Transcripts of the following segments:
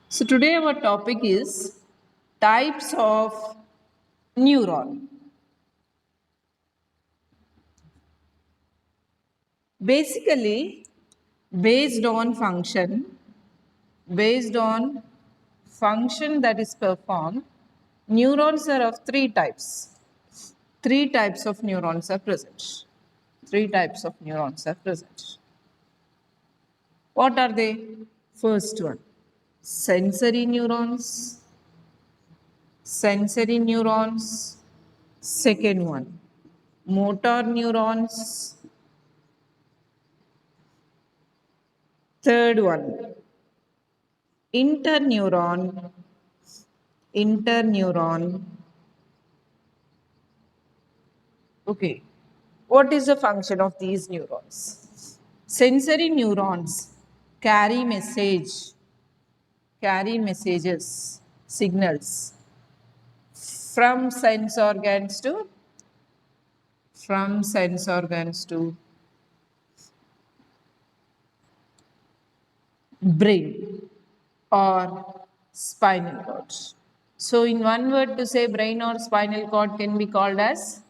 So today our topic is types of neuron. Basically, based on function that is performed, neurons are of three types. Three types of neurons are present. Three types of neurons are present. What are they? First one, sensory neurons. Sensory neurons. Second one, motor neurons. Third one, interneuron. Interneuron. Okay. What is the function of these neurons? Sensory neurons carry messages, signals from sense organs to brain or spinal cord. So, in one word to say brain or spinal cord can be called as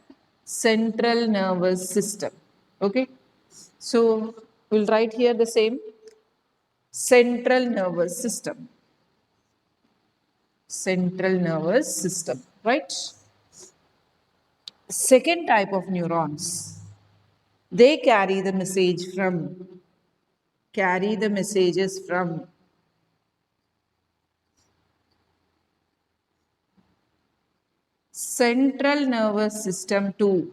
central nervous system. Okay. So, we'll write here the same central nervous system. Central nervous system, right? Second type of neurons, they carry the messages from central nervous system to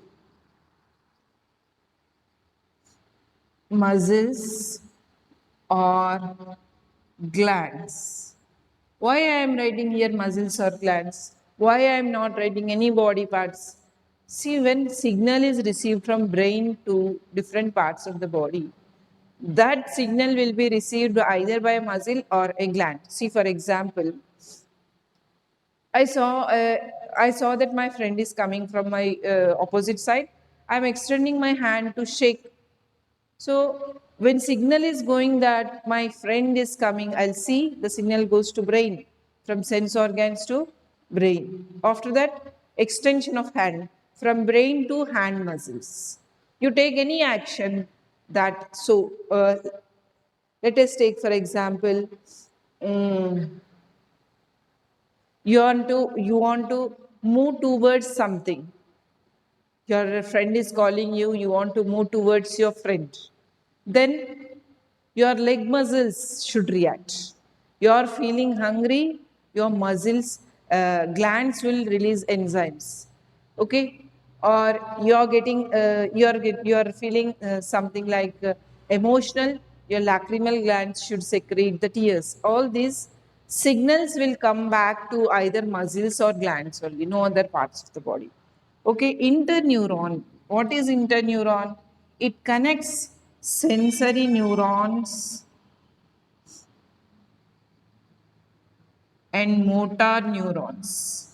muscles or glands. Why I am writing here muscles or glands? Why I am not writing any body parts? See, when signal is received from brain to different parts of the body, that signal will be received either by a muscle or a gland. See, for example, I saw that my friend is coming from my opposite side. I'm extending my hand to shake. So when signal is going that my friend is coming, I'll see the signal goes to brain, from sense organs to brain. After that, extension of hand from brain to hand muscles. You take any action that let us take for example, um, you want to move towards something. Your friend is calling you, you want to move towards your friend. Then your leg muscles should react. You are feeling hungry, your muscles, glands will release enzymes. Okay. Or you're feeling something like emotional, your lacrimal glands should secrete the tears. All these signals will come back to either muscles or glands only, no other parts of the body. Okay, interneuron. What is interneuron? It connects sensory neurons and motor neurons.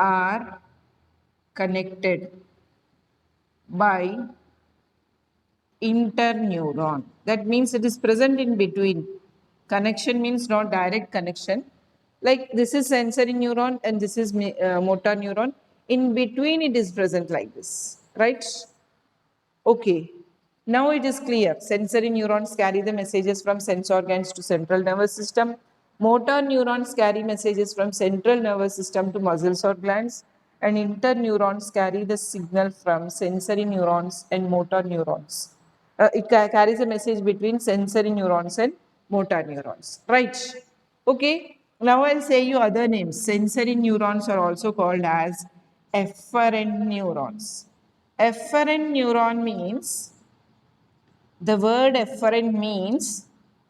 Are connected by interneuron. That means it is present in between. Connection means not direct connection. Like this is sensory neuron and this is motor neuron. In between it is present like this, right? Okay. Now it is clear. Sensory neurons carry the messages from sense organs to central nervous system. Motor neurons carry messages from central nervous system to muscles or glands. And interneurons carry the signal from sensory neurons and motor neurons. It carries a message between sensory neurons and motor neurons. Right. Okay. Now I'll say you other names. Sensory neurons are also called as efferent neurons. Efferent neuron means, the word efferent means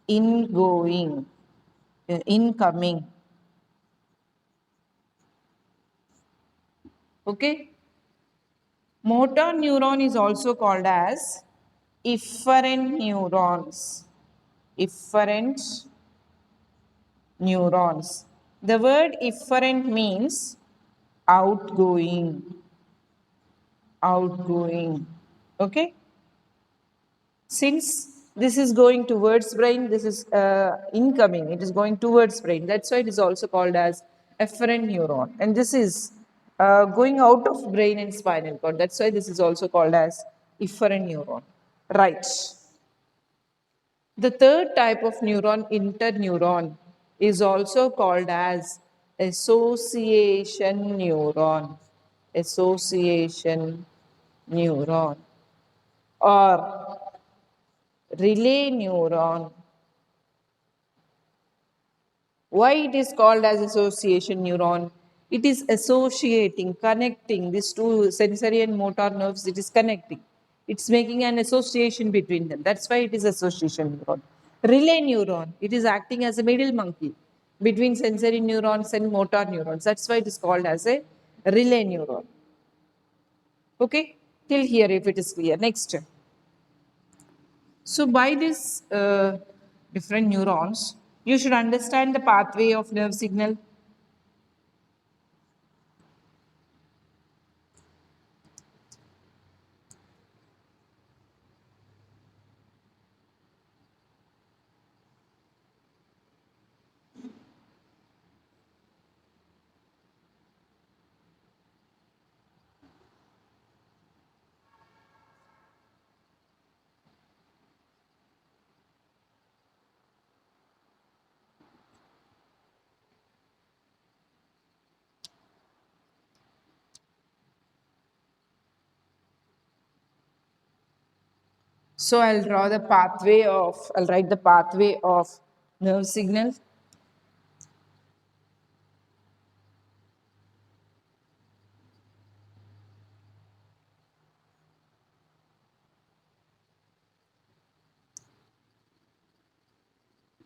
ingoing, incoming. Okay. Motor neuron is also called as efferent neurons. Efferent neurons. The word efferent means outgoing. Outgoing. Okay. Since this is going towards brain, this is incoming, it is going towards brain. That's why it is also called as efferent neuron. And this is going out of brain and spinal cord. That's why this is also called as efferent neuron. Right. The third type of neuron, interneuron, is also called as association neuron. Association neuron or relay neuron. Why it is called as association neuron? It is associating, connecting these two sensory and motor nerves. It is connecting. It's making an association between them. That's why it is association neuron. Relay neuron. It is acting as a middle monkey between sensory neurons and motor neurons. That's why it is called as a relay neuron. Okay? Till here, if it is clear. Next. So by this different neurons, you should understand the pathway of nerve signal. So I'll write the pathway of nerve signal.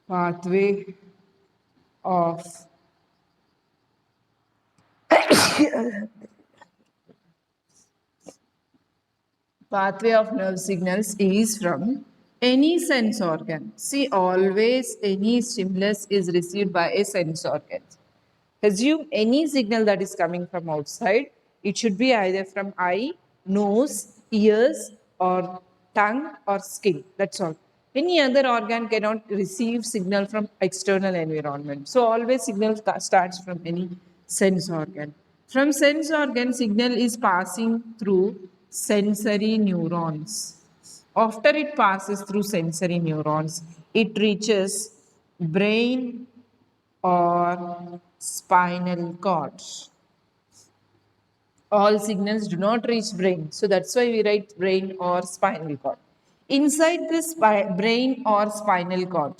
Pathway of pathway of nerve signals is from any sense organ. See, always any stimulus is received by a sense organ. Assume any signal that is coming from outside, it should be either from eye, nose, ears, or tongue or skin. That's all. Any other organ cannot receive signal from external environment. So always signal starts from any sense organ. From sense organ, signal is passing through sensory neurons. After it passes through sensory neurons, it reaches brain or spinal cord. All signals do not reach brain. So that's why we write brain or spinal cord. Inside this brain or spinal cord.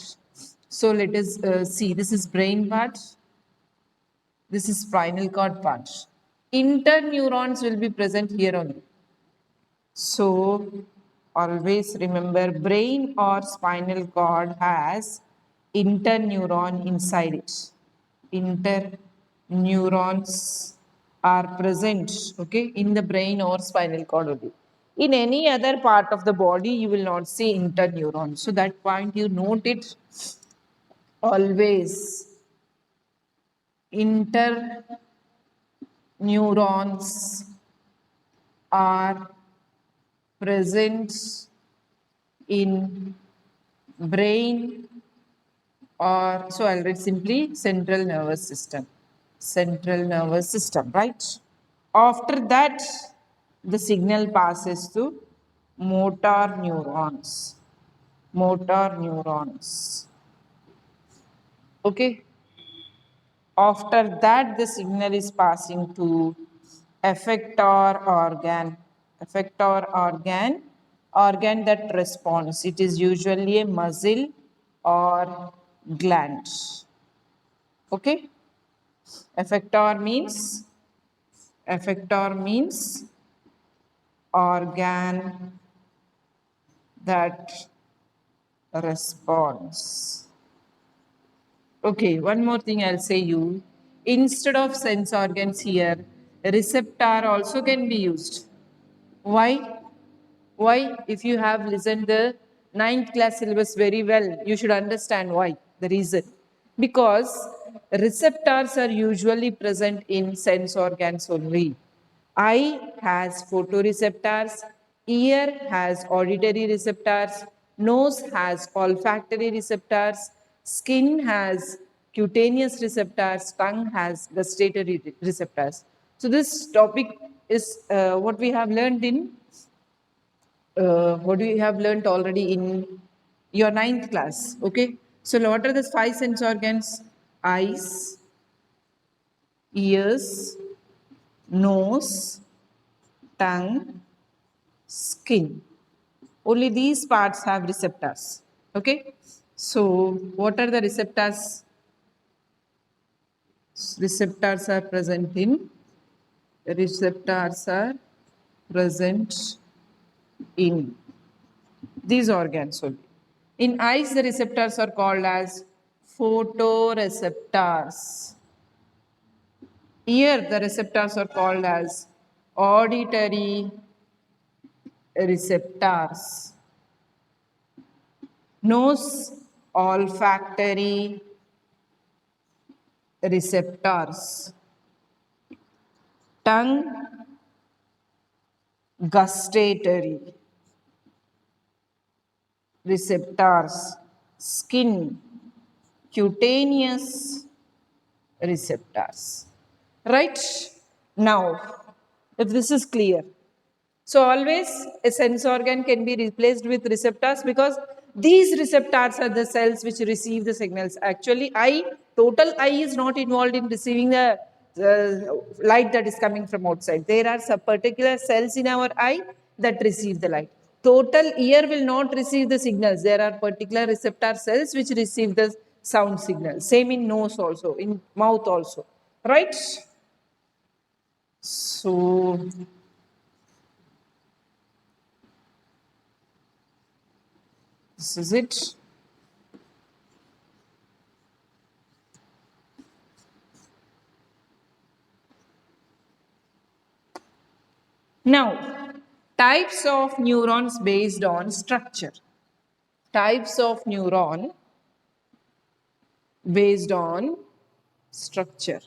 So let us see. This is brain part. This is spinal cord part. Interneurons will be present here only. So always remember brain or spinal cord has interneuron inside it. Interneurons are present, okay, in the brain or spinal cord only. In any other part of the body, you will not see interneurons. So that point you note it always. Interneurons are present in brain or, so I'll write simply central nervous system. Central nervous system, right? After that, the signal passes to motor neurons. Motor neurons. Okay. After that, the signal is passing to effector organ. Effector organ that responds. It is usually a muscle or gland. Okay. Effector means organ that responds. Okay, one more thing I'll say you. Instead of sense organs here, receptor also can be used. Why? Why? If you have listened the ninth class syllabus very well, you should understand why, the reason. Because receptors are usually present in sense organs only. Eye has photoreceptors, ear has auditory receptors, nose has olfactory receptors, skin has cutaneous receptors, tongue has gustatory receptors. So this topic is what we have learned in what we have learned already in your ninth class. Okay. So what are the five sense organs? Eyes, ears, nose, tongue, skin. Only these parts have receptors. Okay. So what are the receptors? Receptors are present in these organs only. In eyes, the receptors are called as photoreceptors. Ear, the receptors are called as auditory receptors. Nose, olfactory receptors. Tongue, gustatory receptors. Skin, cutaneous receptors. Right? Now, if this is clear, so always a sense organ can be replaced with receptors because these receptors are the cells which receive the signals. Actually, total eye is not involved in receiving the light that is coming from outside. There are some particular cells in our eye that receive the light. Total ear will not receive the signals. There are particular receptor cells which receive the sound signal. Same in nose also, in mouth also. Right? So this is it. Now, types of neurons based on structure. Types of neuron based on structure.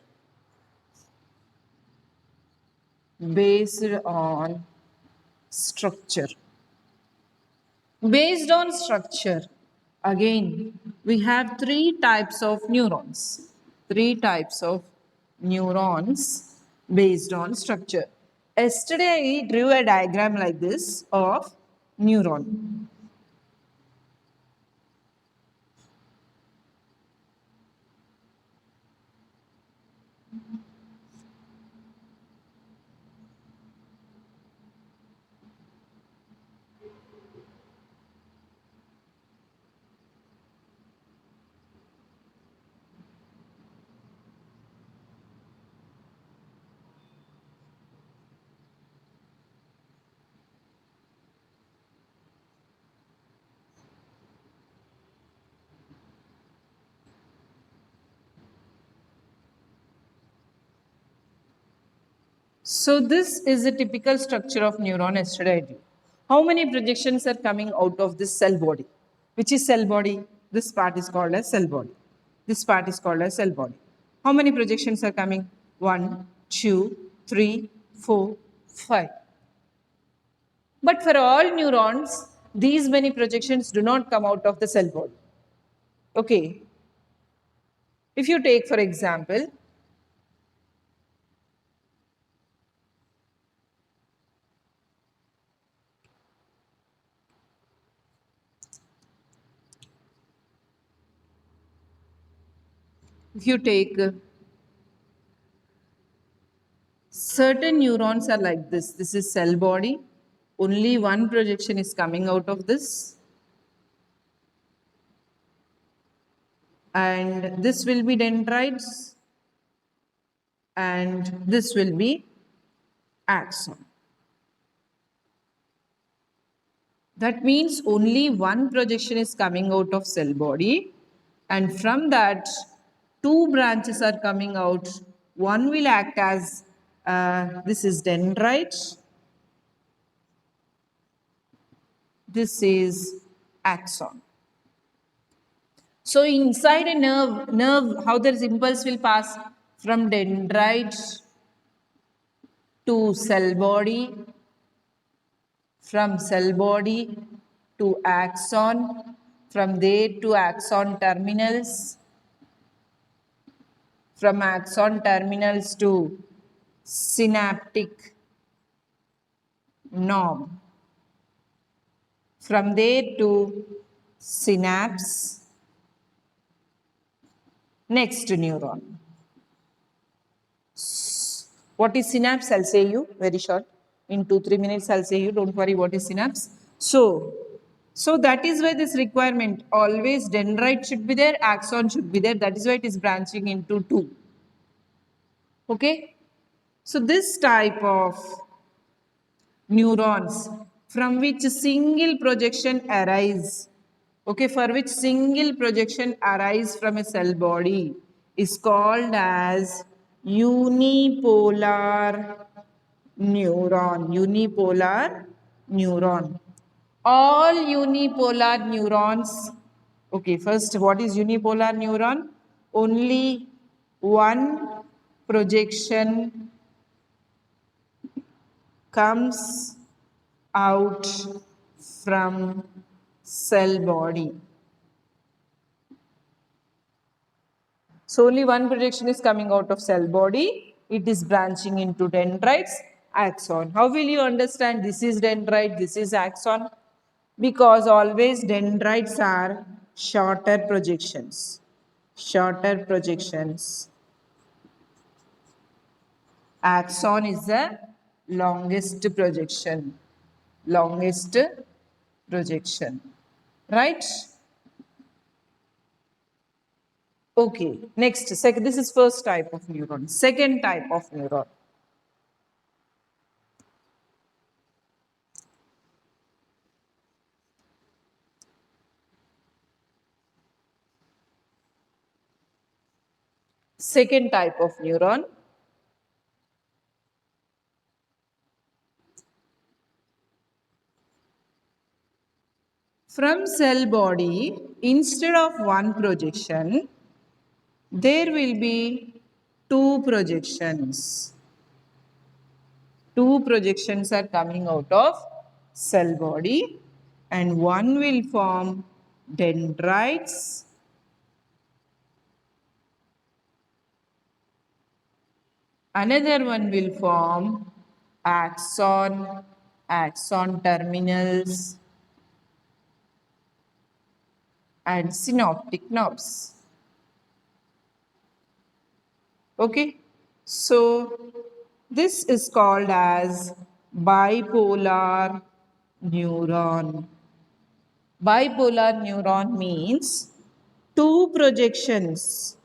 Based on structure. Based on structure, again, we have three types of neurons. Three types of neurons based on structure. Yesterday, I drew a diagram like this of neuron. So this is a typical structure of neuron yesterday I drew. How many projections are coming out of this cell body? Which is cell body? This part is called as cell body. This part is called as cell body. How many projections are coming? 1, 2, 3, 4, 5. But for all neurons, these many projections do not come out of the cell body. Okay. If you take, for example, if you take certain neurons are like this. This is cell body. Only one projection is coming out of this. And this will be dendrites. And this will be axon. That means only one projection is coming out of cell body. And from that, two branches are coming out. One will act as, this is dendrite. This is axon. So inside a nerve, how the impulse will pass from dendrites to cell body, from cell body to axon, from there to axon terminals, from axon terminals to synaptic knob, from there to synapse, next neuron. What is synapse? I'll say you very short. In 2-3 minutes, I'll say you. Don't worry, what is synapse? So that is why this requirement always dendrite should be there, axon should be there. That is why it is branching into two. Okay. So this type of neurons from which single projection arise, okay, for which single projection arise from a cell body is called as unipolar neuron. Unipolar neuron. All unipolar neurons, okay, first what is unipolar neuron? Only one projection comes out from cell body. So only one projection is coming out of cell body. It is branching into dendrites, axon. How will you understand this is dendrite, this is axon? Because always dendrites are shorter projections. Shorter projections. Axon is the longest projection. Longest projection. Right? Okay. Next, this is first type of neuron. Second type of neuron. Second type of neuron. From cell body, instead of one projection, there will be two projections. Two projections are coming out of cell body and one will form dendrites another one will form axon, axon terminals and synaptic knobs. Okay, so this is called as bipolar neuron. Bipolar neuron means two projections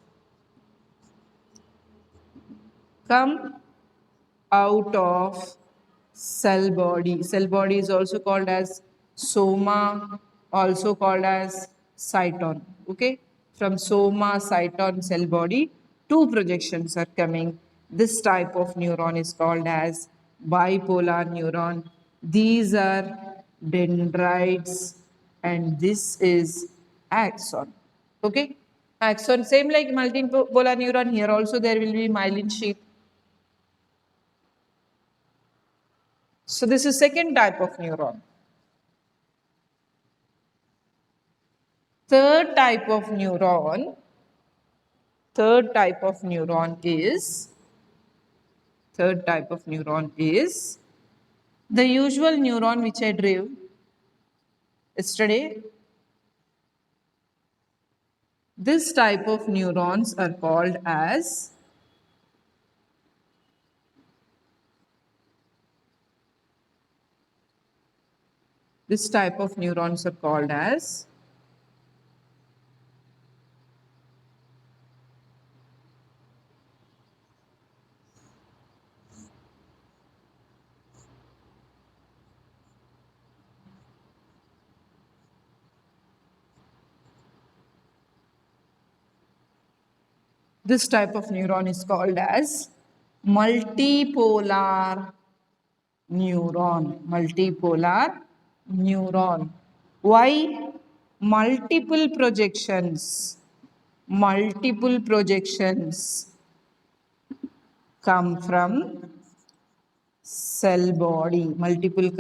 come out of cell body. Cell body is also called as soma, also called as cyton. Okay, from soma, cyton, cell body, two projections are coming. This type of neuron is called as bipolar neuron. These are dendrites and this is axon. Okay, axon, same like multipolar neuron, here also there will be myelin sheath. So this is second type of neuron. Third type of neuron is the usual neuron which I drew yesterday. This type of neurons are called as multipolar neuron. Multipolar neuron. Why? Multiple projections. Multiple projections come from cell body. Multiple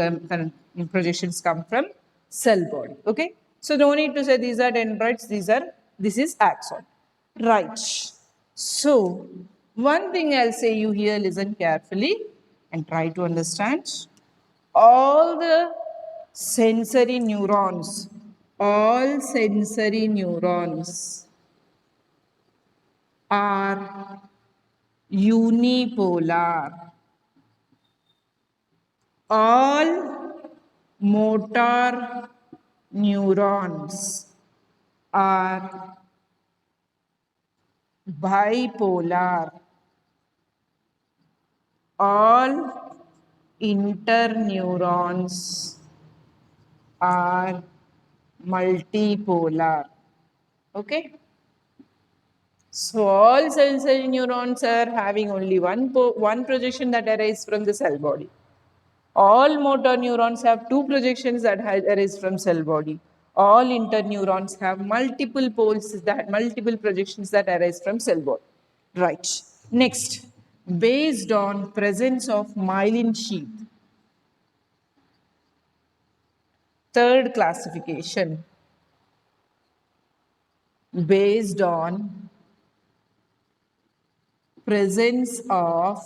projections come from cell body. Okay. So no need to say these are dendrites. This is axon. Right. So one thing I'll say you here, listen carefully and try to understand. All the sensory neurons, all sensory neurons are unipolar. All motor neurons are bipolar. All interneurons are multipolar. Okay. So all sensory neurons are having only one projection that arises from the cell body. All motor neurons have two projections that arise from cell body. All interneurons have multiple multiple projections that arise from cell body. Right. Next, based on presence of myelin sheath. Third classification, based on presence of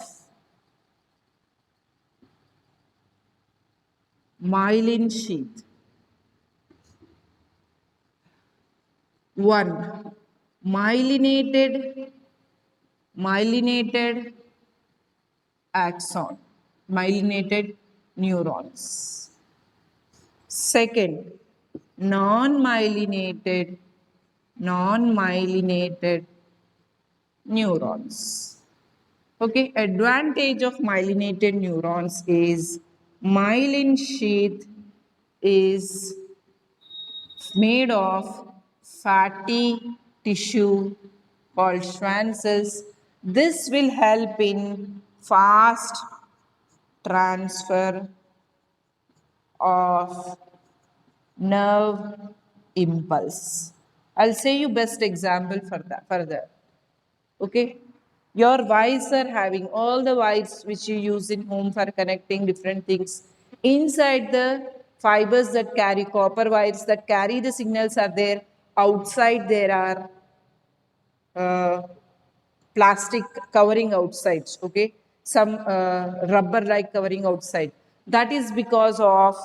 myelin sheath. One, myelinated axon, myelinated neurons. Second, non-myelinated neurons. Okay, advantage of myelinated neurons is myelin sheath is made of fatty tissue called schwanzes. This will help in fast transfer of nerve impulse. I'll say you best example for that further. Okay. Your wires are having all the wires which you use in home for connecting different things. Inside the fibers that carry copper wires that carry the signals are there. Outside there are plastic covering outside, okay, some rubber like covering outside. That is because of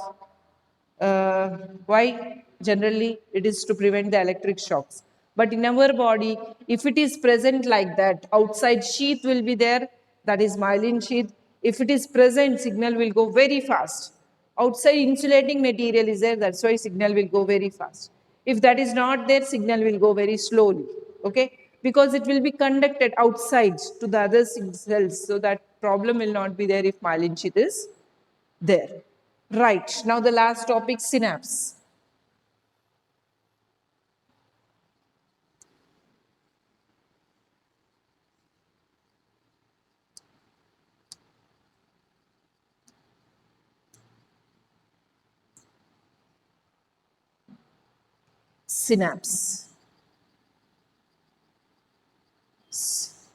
why? Generally it is to prevent the electric shocks, but in our body if it is present like that, outside sheath will be there, that is myelin sheath. If it is present, signal will go very fast. Outside insulating material is there, that's why signal will go very fast. If that is not there, signal will go very slowly. Okay, because it will be conducted outside to the other cells, so that problem will not be there if myelin sheath is there. Right, now the last topic, synapse. Synapse.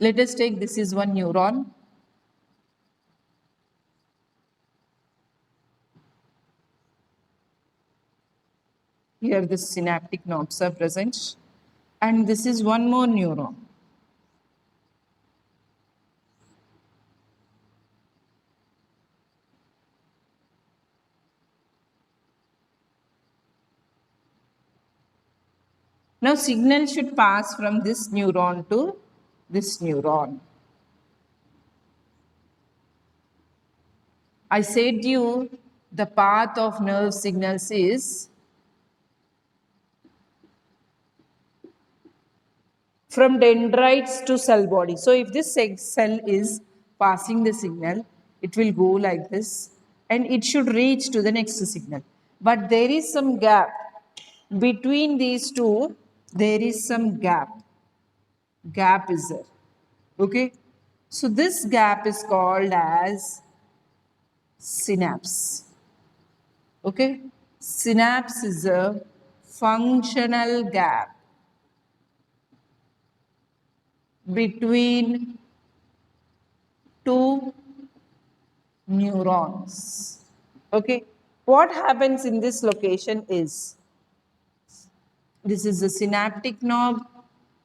Let us take, this is one neuron. Here the synaptic knobs are present. And this is one more neuron. Now signal should pass from this neuron to this neuron. I said to you the path of nerve signals is from dendrites to cell body. So if this cell is passing the signal, it will go like this and it should reach to the next signal. But there is some gap between these two. There is some gap is there. Okay, so this gap is called as synapse. Okay, Synapse is a functional gap between two neurons. Okay, what happens in this location is, this is the synaptic knob,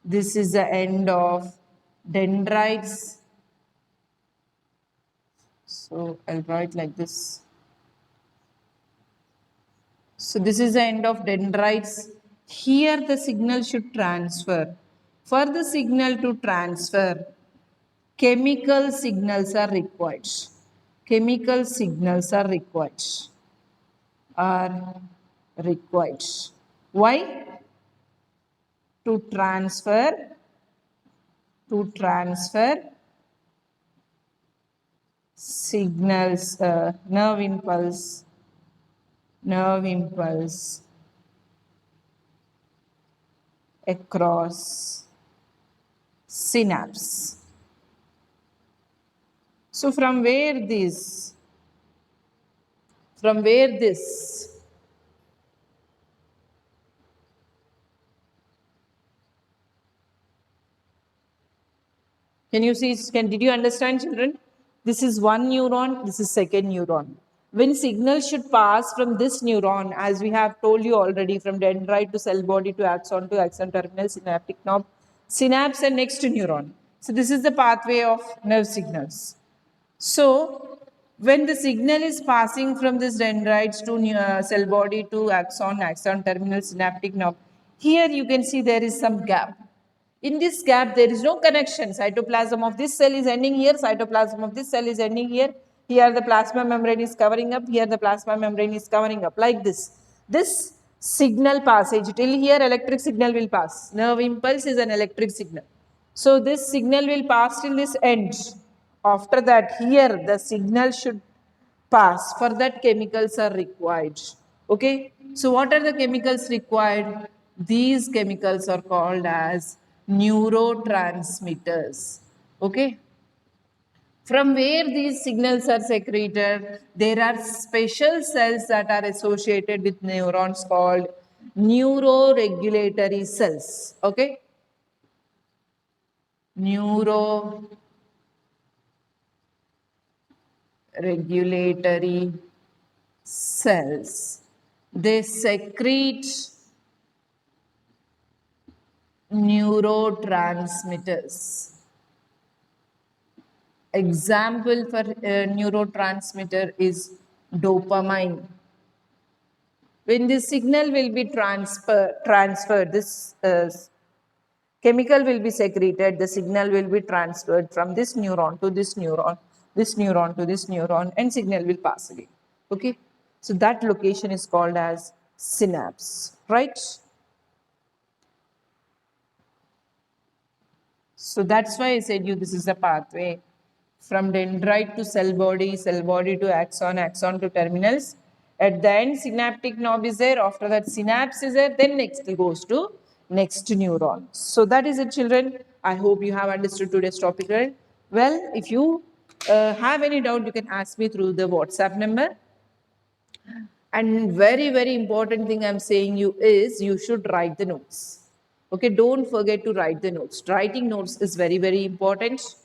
this is the end of dendrites. So I'll write like this. So this is the end of dendrites. Here the signal should transfer. For the signal to transfer, chemical signals are required. Chemical signals are required. Are required. Why? To transfer signals, nerve impulse across synapse. So from where this can you see, did you understand, children? This is one neuron, this is second neuron. When signal should pass from this neuron, as we have told you already, from dendrite to cell body to axon terminal, synaptic knob, synapse and next neuron. So this is the pathway of nerve signals. So when the signal is passing from this dendrites to cell body to axon terminal, synaptic knob, here you can see there is some gap. In this gap, there is no connection. Cytoplasm of this cell is ending here, cytoplasm of this cell is ending here. Here the plasma membrane is covering up, here the plasma membrane is covering up, like this. This signal passage, till here electric signal will pass. Nerve impulse is an electric signal. So this signal will pass till this end. After that, here the signal should pass. For that, chemicals are required. Okay. So what are the chemicals required? These chemicals are called as neurotransmitters. Okay. From where these signals are secreted, there are special cells that are associated with neurons called neuroregulatory cells. Okay. Neuroregulatory cells. They secrete neurotransmitters. Example for a neurotransmitter is dopamine. When the signal will be transferred, this chemical will be secreted, the signal will be transferred from this neuron to this neuron, this neuron to this neuron, and signal will pass again. Okay, so that location is called as synapse, right? So that's why I said you this is the pathway from dendrite to cell body to axon to terminals. At the end, synaptic knob is there. After that, synapse is there. Then next it goes to next neuron. So that is it, children. I hope you have understood today's topic. Right? Well, if you have any doubt, you can ask me through the WhatsApp number. And very important thing I'm saying you is you should write the notes. Okay, don't forget to write the notes. Writing notes is very important.